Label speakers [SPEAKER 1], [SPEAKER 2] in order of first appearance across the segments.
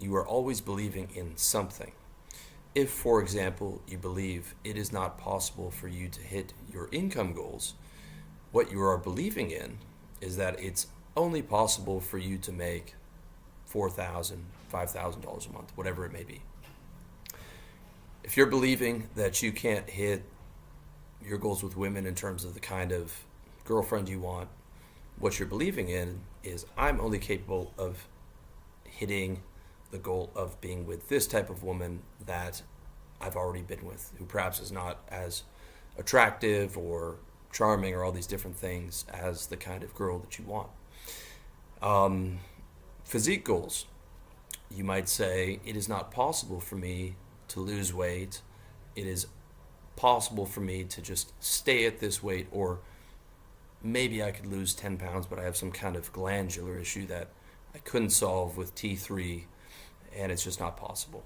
[SPEAKER 1] you are always believing in something. If, for example, you believe it is not possible for you to hit your income goals, what you are believing in is that it's only possible for you to make $4,000, $5,000 a month, whatever it may be. If you're believing that you can't hit your goals with women in terms of the kind of girlfriend you want, what you're believing in is I'm only capable of hitting the goal of being with this type of woman that I've already been with, who perhaps is not as attractive or charming or all these different things as the kind of girl that you want. Physique goals. You might say, it is not possible for me to lose weight. It is possible for me to just stay at this weight, or maybe I could lose 10 pounds, but I have some kind of glandular issue that I couldn't solve with T3, and it's just not possible.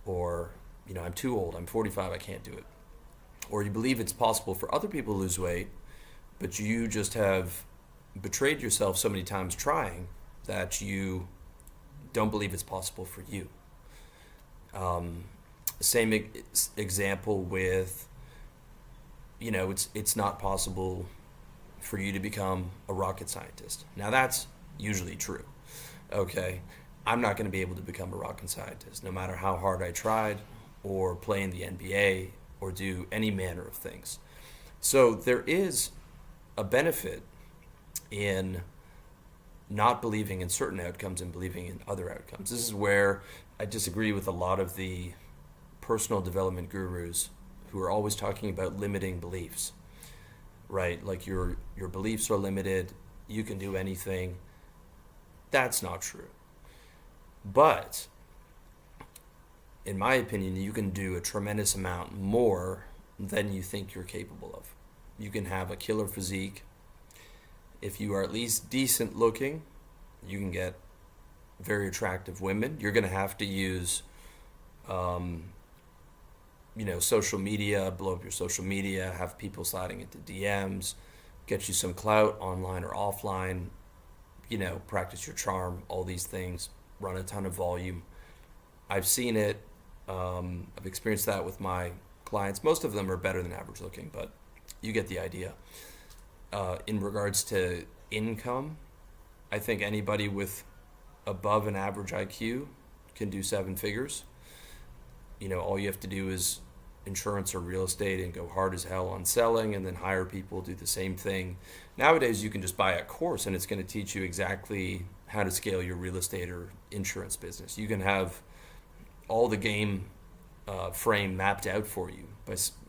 [SPEAKER 1] Or, I'm too old, I'm 45, I can't do it. Or you believe it's possible for other people to lose weight, but you just have betrayed yourself so many times trying that you don't believe it's possible for you. Same example with, it's not possible for you to become a rocket scientist. Now that's usually true, okay? I'm not going to be able to become a rocket scientist no matter how hard I tried, or play in the NBA, or do any manner of things. So there is a benefit in not believing in certain outcomes and believing in other outcomes. This is where I disagree with a lot of the personal development gurus who are always talking about limiting beliefs, right? Like your beliefs are limited, you can do anything. That's not true. But in my opinion, you can do a tremendous amount more than you think you're capable of. You can have a killer physique. If you are at least decent looking, you can get very attractive women. You're going to have to use, social media, blow up your social media, have people sliding into DMs, get you some clout online or offline, practice your charm, all these things, run a ton of volume. I've seen it. I've experienced that with my clients. Most of them are better than average looking, but you get the idea. In regards to income, I think anybody with above an average IQ can do 7 figures. All you have to do is insurance or real estate and go hard as hell on selling, and then hire people to do the same thing. Nowadays, you can just buy a course and it's going to teach you exactly how to scale your real estate or insurance business. You can have all the game frame mapped out for you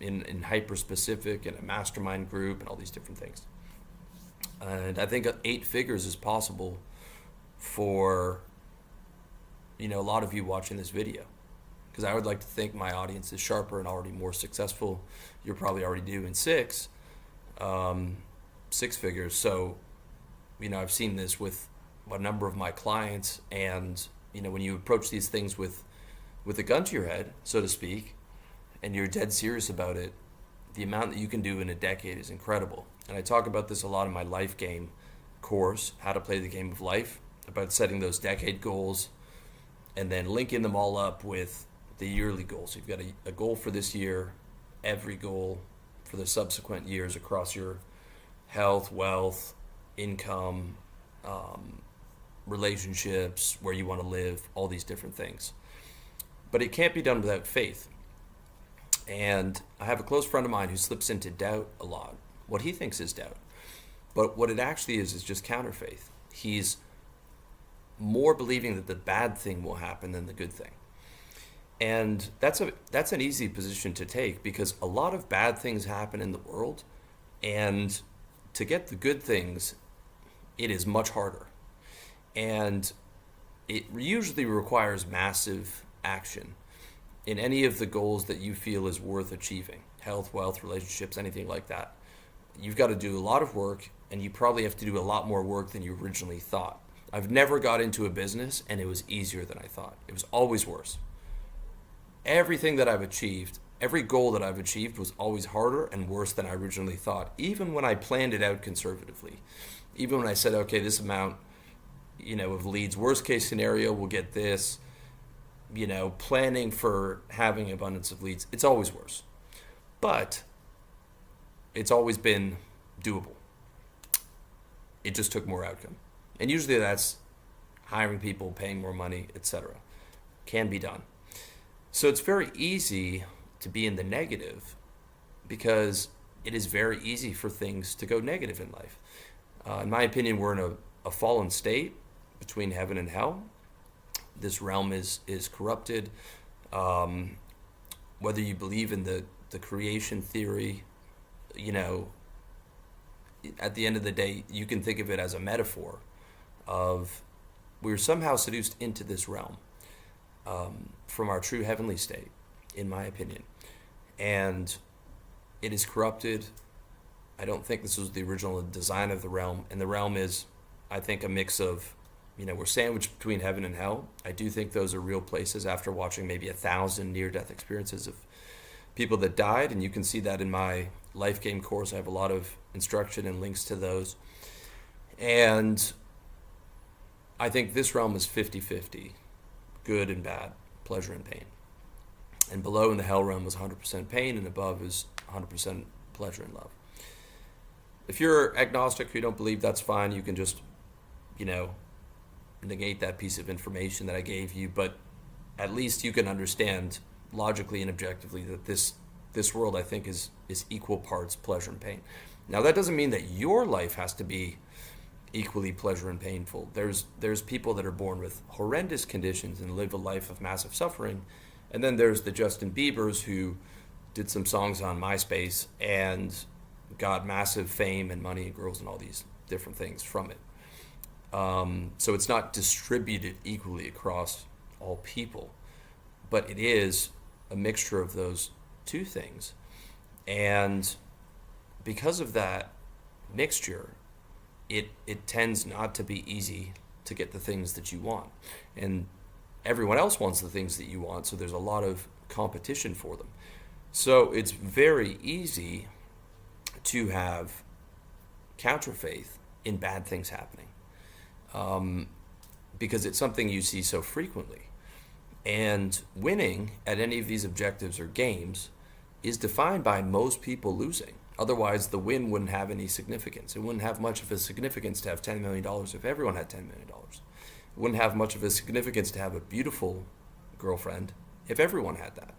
[SPEAKER 1] in hyper-specific and a mastermind group and all these different things. And I think 8 figures is possible for, a lot of you watching this video. Because I would like to think my audience is sharper and already more successful. You're probably already doing 6 figures. So, I've seen this with a number of my clients. And, when you approach these things with a gun to your head, so to speak, and you're dead serious about it, the amount that you can do in a decade is incredible. And I talk about this a lot in my Life Game course, How to Play the Game of Life, about setting those decade goals and then linking them all up with the yearly goals. So you've got a goal for this year, every goal for the subsequent years across your health, wealth, income, relationships, where you want to live, all these different things. But it can't be done without faith. And I have a close friend of mine who slips into doubt a lot, what he thinks is doubt. But what it actually is just counterfaith. He's more believing that the bad thing will happen than the good thing. And that's an easy position to take, because a lot of bad things happen in the world, and to get the good things, it is much harder. And it usually requires massive action in any of the goals that you feel is worth achieving, health, wealth, relationships, anything like that. You've got to do a lot of work, and you probably have to do a lot more work than you originally thought. I've never got into a business and it was easier than I thought. It was always worse. Everything that I've achieved, every goal that I've achieved was always harder and worse than I originally thought, even when I planned it out conservatively. Even when I said, okay, this amount, of leads, worst case scenario, we'll get this. planning for having abundance of leads, it's always worse. But it's always been doable. It just took more outcome. And usually that's hiring people, paying more money, etc. Can be done. So it's very easy to be in the negative because it is very easy for things to go negative in life. In my opinion, we're in a fallen state between heaven and hell. This realm is corrupted. Whether you believe in the creation theory, at the end of the day, you can think of it as a metaphor of we're somehow seduced into this realm from our true heavenly state, in my opinion. And it is corrupted. I don't think this was the original design of the realm. And the realm is, I think, a mix of, we're sandwiched between heaven and hell. I do think those are real places after watching maybe 1,000 near-death experiences of people that died. And you can see that in my Life Game course. I have a lot of instruction and links to those. And I think this realm is 50-50, good and bad, pleasure and pain. And below in the hell realm was 100% pain, and above is 100% pleasure and love. If you're agnostic, or you don't believe, that's fine. You can just, negate that piece of information that I gave you, but at least you can understand logically and objectively that this world, I think, is equal parts pleasure and pain. Now, that doesn't mean that your life has to be equally pleasure and painful. There's people that are born with horrendous conditions and live a life of massive suffering, and then there's the Justin Biebers who did some songs on MySpace and got massive fame and money and girls and all these different things from it. So it's not distributed equally across all people, but it is a mixture of those two things. And because of that mixture, it tends not to be easy to get the things that you want. And everyone else wants the things that you want, so there's a lot of competition for them. So it's very easy to have counterfaith in bad things happening, because it's something you see so frequently. And winning at any of these objectives or games is defined by most people losing. Otherwise, the win wouldn't have any significance. It wouldn't have much of a significance to have $10 million if everyone had $10 million. It wouldn't have much of a significance to have a beautiful girlfriend if everyone had that.